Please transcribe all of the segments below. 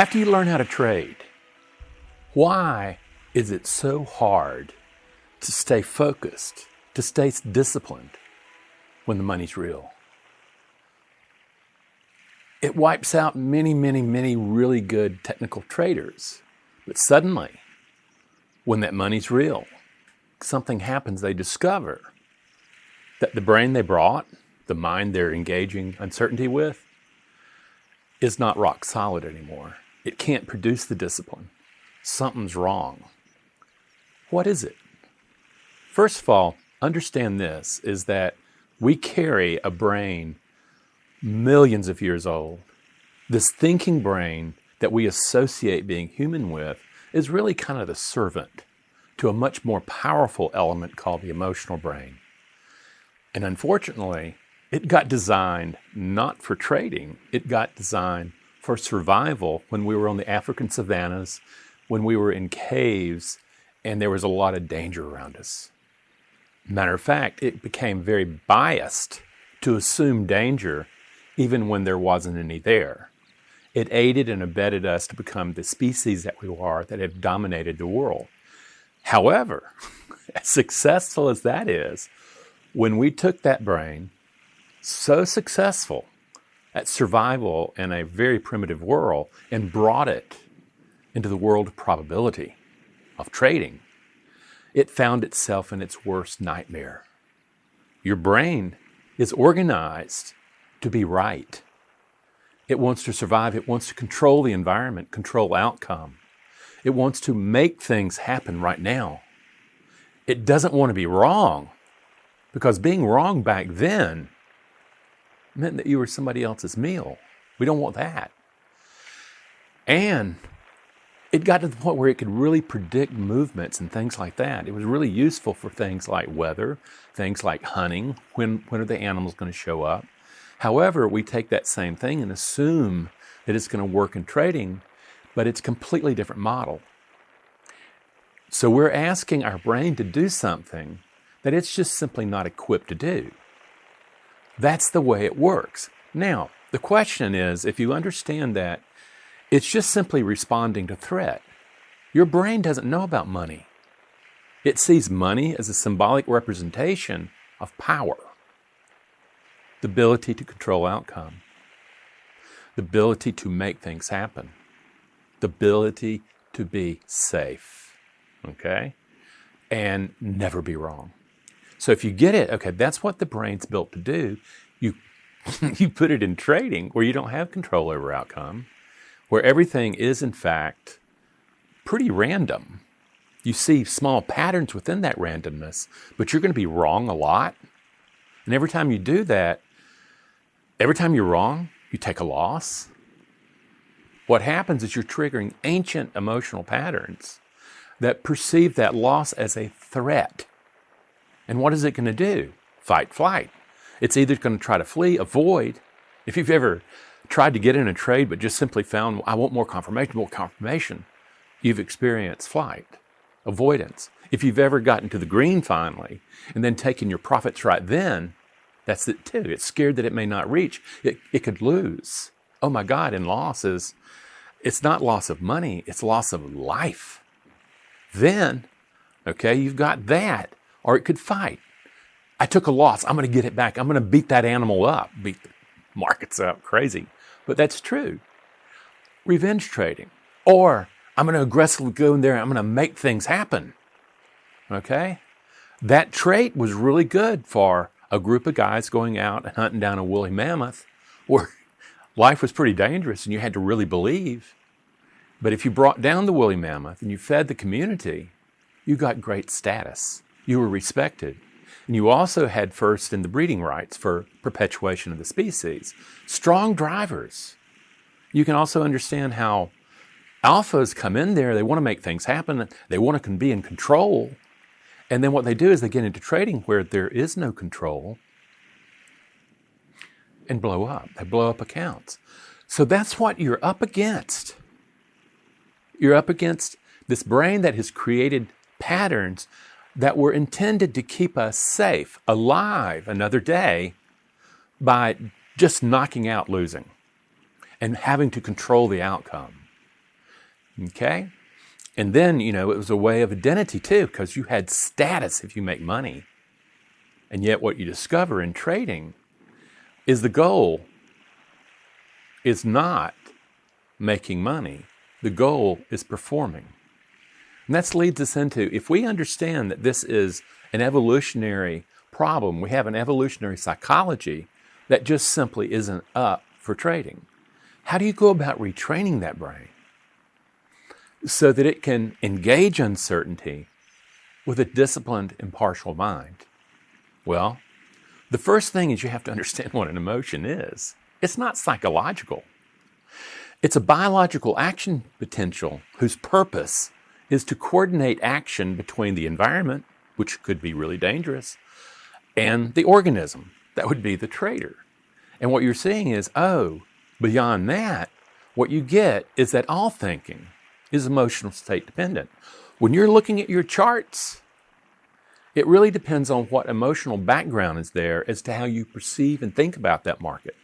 After you learn how to trade, why is it so hard to stay focused, to stay disciplined when the money's real? It wipes out many, many, many really good technical traders. But suddenly, when that money's real, something happens. They discover that the brain they brought, the mind they're engaging uncertainty with, is not rock solid anymore. It can't produce the discipline. Something's wrong. What is it? First of all, understand this, is that we carry a brain millions of years old. This thinking brain that we associate being human with is really kind of the servant to a much more powerful element called the emotional brain. And unfortunately, it got designed not for trading. It got designed for survival when we were on the African savannas, when we were in caves, and there was a lot of danger around us. Matter of fact, it became very biased to assume danger even when there wasn't any there. It aided and abetted us to become the species that we are that have dominated the world. However, as successful as that is, when we took that brain, so successful at survival in a very primitive world, and brought it into the world of probability, of trading, it found itself in its worst nightmare. Your brain is organized to be right. It wants to survive. It wants to control the environment, control outcome. It wants to make things happen right now. It doesn't want to be wrong, because being wrong back then meant that you were somebody else's meal. We don't want that. And it got to the point where it could really predict movements and things like that. It was really useful for things like weather, things like hunting, when are the animals going to show up. However, we take that same thing and assume that it's going to work in trading, but it's a completely different model. So we're asking our brain to do something that it's just simply not equipped to do. That's the way it works. Now, the question is, if you understand that it's just simply responding to threat, your brain doesn't know about money. It sees money as a symbolic representation of power, the ability to control outcome, the ability to make things happen, the ability to be safe, okay? And never be wrong. So if you get it, okay, that's what the brain's built to do. You put it in trading where you don't have control over outcome, where everything is in fact pretty random. You see small patterns within that randomness, but you're going to be wrong a lot. And every time you do that, every time you're wrong, you take a loss. What happens is you're triggering ancient emotional patterns that perceive that loss as a threat. And what is it going to do? Fight, flight. It's either going to try to flee, avoid. If you've ever tried to get in a trade but just simply found, I want more confirmation, you've experienced flight, avoidance. If you've ever gotten to the green finally and then taken your profits right then, that's it too. It's scared that it may not reach. It could lose. Oh my God, in losses, it's not loss of money, it's loss of life. Then, okay, you've got that. Or it could fight. I took a loss. I'm going to get it back. I'm going to beat that animal up, beat the markets up, crazy. But that's true. Revenge trading. Or I'm going to aggressively go in there and I'm going to make things happen. Okay? That trait was really good for a group of guys going out and hunting down a woolly mammoth where life was pretty dangerous and you had to really believe. But if you brought down the woolly mammoth and you fed the community, you got great status. You were respected. And you also had first in the breeding rights for perpetuation of the species. Strong drivers. You can also understand how alphas come in there, they want to make things happen, they want to be in control. And then what they do is they get into trading where there is no control and blow up. They blow up accounts. So that's what you're up against. You're up against this brain that has created patterns that were intended to keep us safe, alive another day by just knocking out losing and having to control the outcome. Okay? And then, it was a way of identity too, because you had status if you make money. And yet what you discover in trading is the goal is not making money. The goal is performing. And that leads us into, if we understand that this is an evolutionary problem, we have an evolutionary psychology that just simply isn't up for trading. How do you go about retraining that brain so that it can engage uncertainty with a disciplined, impartial mind? Well, the first thing is you have to understand what an emotion is. It's not psychological. It's a biological action potential whose purpose is to coordinate action between the environment, which could be really dangerous, and the organism, that would be the trader. And what you're seeing is, beyond that, what you get is that all thinking is emotional state dependent. When you're looking at your charts, it really depends on what emotional background is there as to how you perceive and think about that market.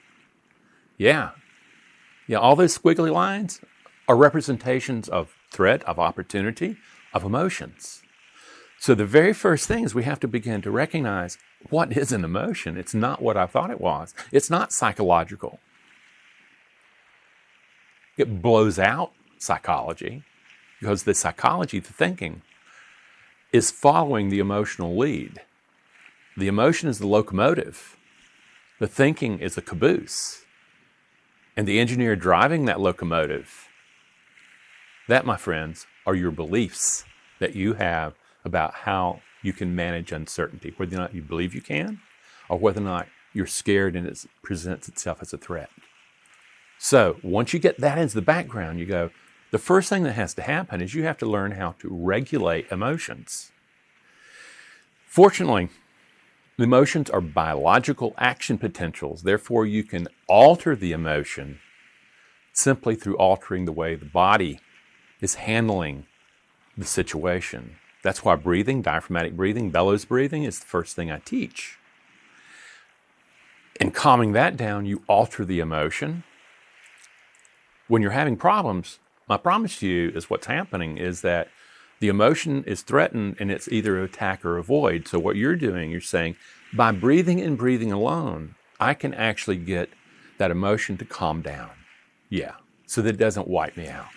Yeah, all those squiggly lines are representations of threat, of opportunity, of emotions. So the very first thing is we have to begin to recognize what is an emotion. It's not what I thought it was. It's not psychological. It blows out psychology because the psychology, the thinking, is following the emotional lead. The emotion is the locomotive. The thinking is the caboose. And the engineer driving that locomotive, that, my friends, are your beliefs that you have about how you can manage uncertainty, whether or not you believe you can, or whether or not you're scared and it presents itself as a threat. So once you get that into the background, you go, the first thing that has to happen is you have to learn how to regulate emotions. Fortunately, emotions are biological action potentials. Therefore, you can alter the emotion simply through altering the way the body is handling the situation. That's why breathing, diaphragmatic breathing, bellows breathing is the first thing I teach. In calming that down, you alter the emotion. When you're having problems, my promise to you is what's happening is that the emotion is threatened and it's either attack or avoid. So what you're doing, you're saying, by breathing and breathing alone, I can actually get that emotion to calm down. Yeah, so that it doesn't wipe me out.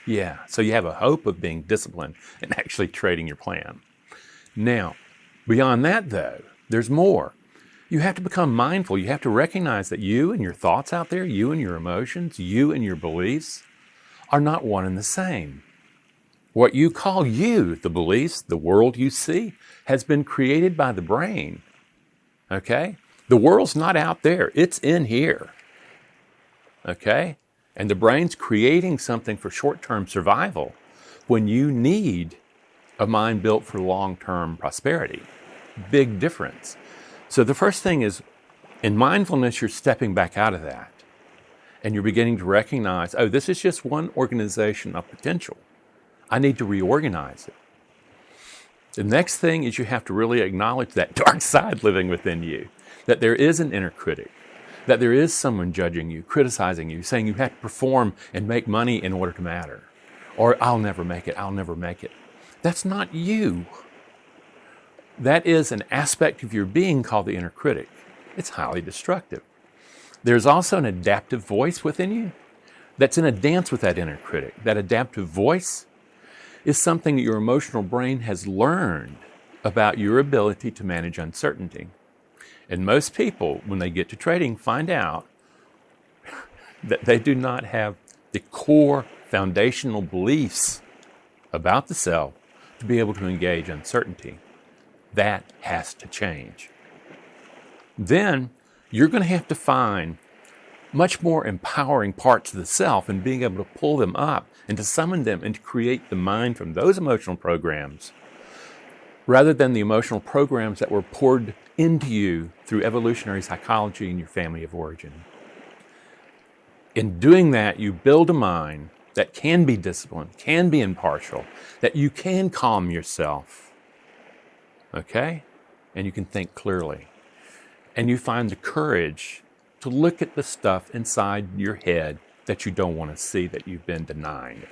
Yeah, so you have a hope of being disciplined and actually trading your plan. Now, beyond that though, there's more. You have to become mindful. You have to recognize that you and your thoughts out there, you and your emotions, you and your beliefs are not one and the same. What you call you, the beliefs, the world you see, has been created by the brain. Okay? The world's not out there. It's in here. Okay? And the brain's creating something for short-term survival when you need a mind built for long-term prosperity. Big difference. So the first thing is, in mindfulness, you're stepping back out of that. And you're beginning to recognize, this is just one organization of potential. I need to reorganize it. The next thing is you have to really acknowledge that dark side living within you, that there is an inner critic, that there is someone judging you, criticizing you, saying you have to perform and make money in order to matter. Or I'll never make it, I'll never make it. That's not you. That is an aspect of your being called the inner critic. It's highly destructive. There's also an adaptive voice within you that's in a dance with that inner critic. That adaptive voice is something that your emotional brain has learned about your ability to manage uncertainty. And most people, when they get to trading, find out that they do not have the core foundational beliefs about the self to be able to engage uncertainty. That has to change. Then you're going to have to find much more empowering parts of the self and being able to pull them up and to summon them and to create the mind from those emotional programs rather than the emotional programs that were poured into you through evolutionary psychology and your family of origin. In doing that, you build a mind that can be disciplined, can be impartial, that you can calm yourself, okay? And you can think clearly. And you find the courage to look at the stuff inside your head that you don't want to see, that you've been denying.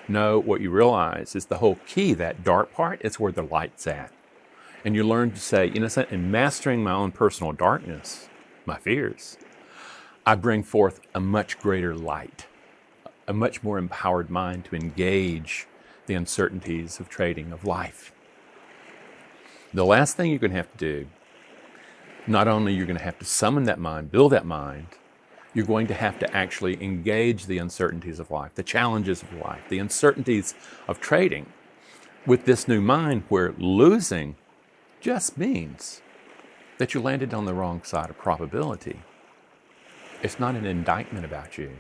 No, what you realize is the whole key, that dark part, is where the light's at. And you learn to say, in mastering my own personal darkness, my fears, I bring forth a much greater light, a much more empowered mind to engage the uncertainties of trading, of life. The last thing you're going to have to do, not only you're going to have to summon that mind, build that mind, you're going to have to actually engage the uncertainties of life, the challenges of life, the uncertainties of trading with this new mind where losing just means that you landed on the wrong side of probability. It's not an indictment about you.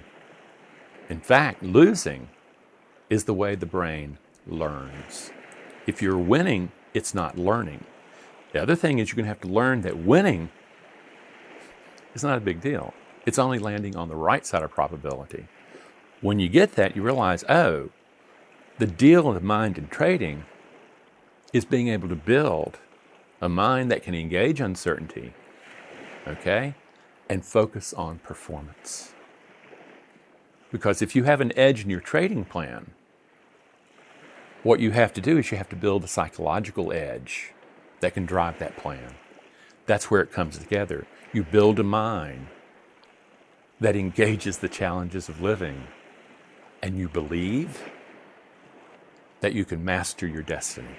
In fact, losing is the way the brain learns. If you're winning, it's not learning. The other thing is you're going to have to learn that winning is not a big deal. It's only landing on the right side of probability. When you get that, you realize, oh, the deal of the mind in trading is being able to build a mind that can engage uncertainty, okay, and focus on performance. Because if you have an edge in your trading plan, what you have to do is you have to build a psychological edge that can drive that plan. That's where it comes together. You build a mind that engages the challenges of living, and you believe that you can master your destiny.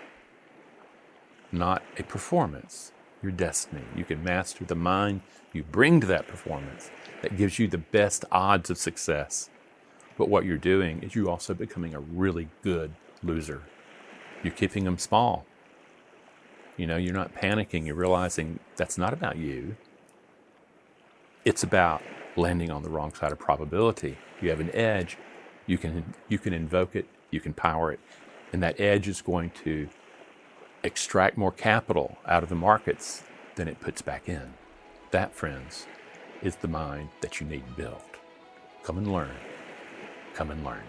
Not a performance, your destiny. You can master the mind you bring to that performance that gives you the best odds of success. But what you're doing is you're also becoming a really good loser. You're keeping them small. You're not panicking. You're realizing that's not about you. It's about landing on the wrong side of probability. You have an edge. You can invoke it. You can power it. And that edge is going to extract more capital out of the markets than it puts back in. That, friends, is the mind that you need built. Come and learn. Come and learn.